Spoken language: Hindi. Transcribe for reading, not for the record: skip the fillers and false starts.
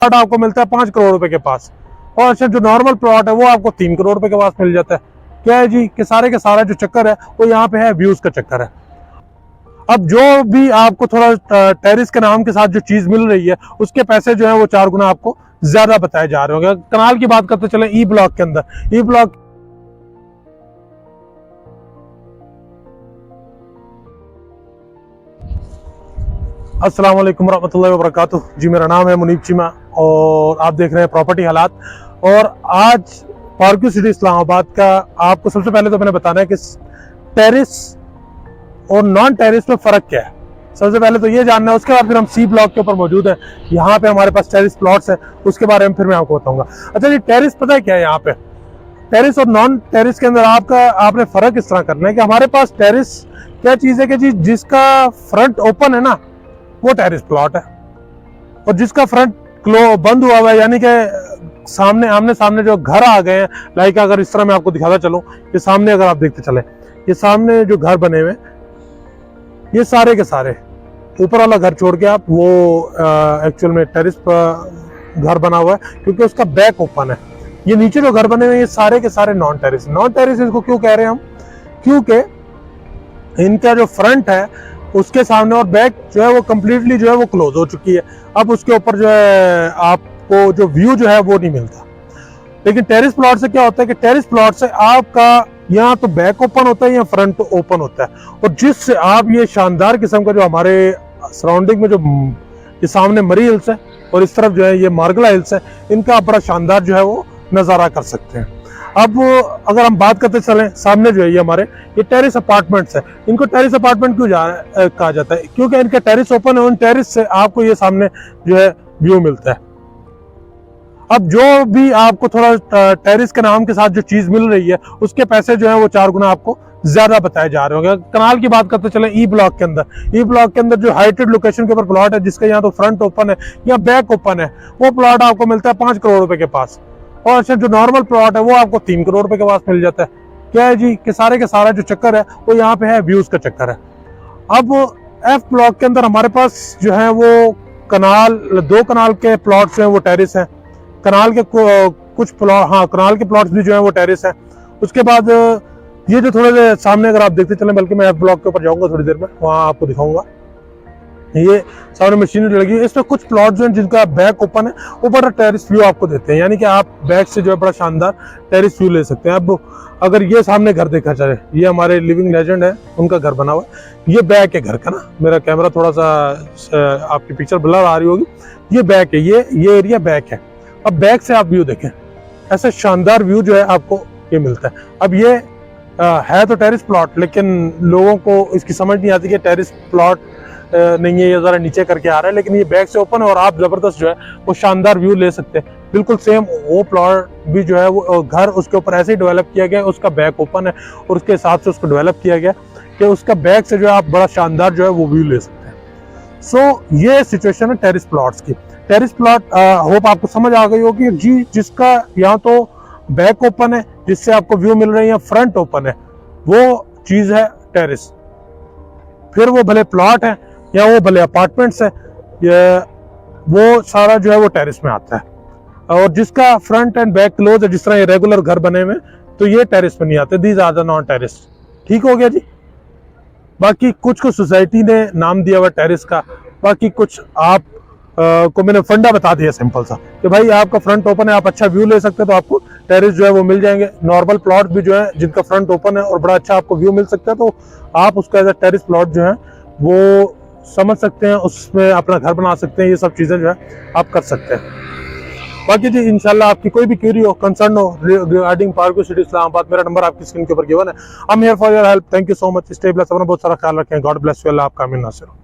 प्लॉट आपको मिलता है 5 करोड़ रुपए के पास, और अच्छा जो नॉर्मल प्लॉट है वो आपको 3 करोड़ रुपए के पास मिल जाता है। क्या है जी कि सारे के सारा जो चक्कर है वो यहाँ पे है व्यूज का चक्कर है। अब जो भी आपको थोड़ा टेरिस के नाम के साथ जो चीज मिल रही है उसके पैसे जो है वो 4 गुना आपको ज्यादा बताए जा रहे होंगे। कनाल की बात करते चले ई ब्लॉक के अंदर, ई ब्लॉक अस्सलाम वालेकुम रहमतुल्लाहि व बरकातुहू जी, मेरा नाम है मुनीब चीमा और आप देख रहे हैं प्रॉपर्टी हालात। और आज पार्क सिटी इस्लामाबाद का आपको सबसे पहले तो मैंने बताना है कि टेरिस और नॉन टेरिस में फ़र्क क्या है, सबसे पहले तो ये जानना है। उसके बाद फिर हम सी ब्लॉक के ऊपर मौजूद हैं, यहाँ पे हमारे पास टेरिस प्लॉट्स हैं, उसके बारे में फिर मैं आपको बताऊंगा। अच्छा जी, टेरिस पता है क्या है यहाँ पे? टेरिस और नॉन टेरिस के अंदर आपने फ़र्क इस तरह करना है कि हमारे पास टेरिस क्या चीज़ है कि जी जिसका फ्रंट ओपन है ना वो टेरिस प्लॉट है, और जिसका फ्रंट बंद हुआ हुआ है यानी कि सामने आमने सामने जो घर आ गए हैं, लाइक अगर इस तरह मैं आपको दिखाता चलूं, ये सामने अगर आप देखते चले, ये सामने जो घर बने हुए ये सारे के सारे ऊपर वाला घर छोड़ के आप वो एक्चुअल में टेरिस पर घर बना हुआ है क्योंकि उसका बैक ओपन है। ये नीचे जो घर बने हुए ये सारे के सारे नॉन टेरिस। नॉन टेरिस इसको क्यों कह रहे हैं हम? क्योंकि इनका जो फ्रंट है उसके सामने और बैक जो है वो कंप्लीटली जो है वो क्लोज हो चुकी है। अब उसके ऊपर जो है आपको जो व्यू जो है वो नहीं मिलता। लेकिन टेरिस प्लॉट से क्या होता है कि टेरिस प्लॉट से आपका यहाँ तो बैक ओपन होता है या फ्रंट ओपन होता है, और जिससे आप ये शानदार किस्म का जो हमारे सराउंडिंग में जो ये सामने मरी हिल्स है और इस तरफ जो है ये मार्गला हिल्स है, इनका आप बड़ा शानदार जो है वो नज़ारा कर सकते हैं। अब अगर हम बात करते चलें, सामने जो है ये हमारे ये टेरिस अपार्टमेंट्स है। इनको टेरिस अपार्टमेंट क्यों कहा जाता है? क्योंकि इनका टेरिस ओपन है, उन टेरिस से आपको ये सामने जो है व्यू मिलता है। अब जो भी आपको थोड़ा टेरिस के नाम के साथ जो चीज मिल रही है उसके पैसे जो है वो 4 गुना आपको ज्यादा बताए जा रहे होंगे। कनाल की बात करते चले ई ब्लॉक के अंदर, ई ब्लॉक के अंदर जो हाइटेड लोकेशन के ऊपर प्लॉट है जिसका यहाँ तो फ्रंट ओपन है या बैक ओपन है, वो प्लॉट आपको मिलता है 5 करोड़ रुपए के पास, और अच्छा जो नॉर्मल प्लॉट है वो आपको 3 करोड़ रुपए के पास मिल जाता है। क्या है जी कि सारे के सारा जो चक्कर है वो यहाँ पे है व्यूज का चक्कर है। अब एफ ब्लॉक के अंदर हमारे पास जो है वो कनाल 2 कनाल के प्लॉट्स हैं वो टेरिस हैं। कनाल के कुछ प्लॉट, हाँ कनाल के प्लॉट्स भी जो है वो टेरिस है। उसके बाद ये जो थोड़े से सामने अगर आप देखते चलें, बल्कि मैं एफ ब्लॉक के ऊपर जाऊंगा थोड़ी देर में, वहाँ आपको दिखाऊंगा। ये सामने मशीनरी लगी है, इसमें कुछ प्लॉट्स जो हैं जिनका बैक ओपन है वो बड़ा टेरिस व्यू आपको देते हैं, यानी कि आप बैक से जो है बड़ा शानदार टेरिस व्यू ले सकते हैं। अब अगर ये सामने घर देखा जाए, ये हमारे लिविंग लेजेंड है, उनका घर बना हुआ है, ये बैक है घर का ना, मेरा कैमरा थोड़ा सा आपकी पिक्चर ब्लर आ रही होगी, ये बैक है, ये एरिया बैक है। अब बैक से आप व्यू देखें, ऐसा शानदार व्यू जो है आपको ये मिलता है। अब ये है तो टेरिस प्लॉट, लेकिन लोगों को इसकी समझ नहीं आती कि टेरिस प्लॉट नहीं है, ये जरा नीचे करके आ रहा है, लेकिन ये बैक से ओपन है और आप जबरदस्त जो है वो शानदार व्यू ले सकते हैं। बिल्कुल सेम वो प्लॉट भी जो है वो घर उसके ऊपर ऐसे ही डेवलप किया गया, उसका बैक ओपन है और उसके हिसाब से उसको डेवलप किया गया कि उसका बैक से जो है आप बड़ा शानदार जो है वो व्यू ले सकते हैं। सो ये सिचुएशन है टेरिस प्लॉट्स की। टेरिस प्लॉट होप आपको समझ आ गई होगी जी, जिसका यहाँ तो बैक ओपन है जिससे आपको व्यू मिल रही है, फ्रंट ओपन है, वो चीज है टेरिस। फिर वो भले प्लॉट है या वो भले अपार्टमेंट्स है, वो सारा जो है वो टेरिस में आता है। और जिसका फ्रंट एंड बैक क्लोज है, जिस तरह ये रेगुलर घर बने हुए, तो ये टेरिस में नहीं आते, these are the non terrace. ठीक हो गया जी। बाकी कुछ सोसाइटी ने नाम दिया हुआ टेरिस का, बाकी कुछ आप को मैंने फंडा बता दिया सिंपल सा कि भाई आपका फ्रंट ओपन है, आप अच्छा व्यू ले सकते हैं, तो आपको टेरिस जो है वो मिल जाएंगे। नॉर्मल प्लॉट भी जो है जिनका फ्रंट ओपन है और बड़ा अच्छा आपको व्यू मिल सकता है, तो आप उसका एज अ टेरिस प्लॉट जो है वो समझ सकते हैं, उसमें अपना घर बना सकते हैं, ये सब चीजें जो है आप कर सकते हैं। बाकी जी इंशाल्लाह आपकी कोई भी क्वेरी हो, कंसर्न हो रिगार्डिंग पार्क सिटी इस्लामाबाद, मेरा नंबर आपकी स्क्रीन के ऊपर गिवन है। I am here for your help. Thank you so much. Stay blessed, अपना बहुत सारा ख्याल रखें। God bless you. अल्लाह आपका आमीन नासिर।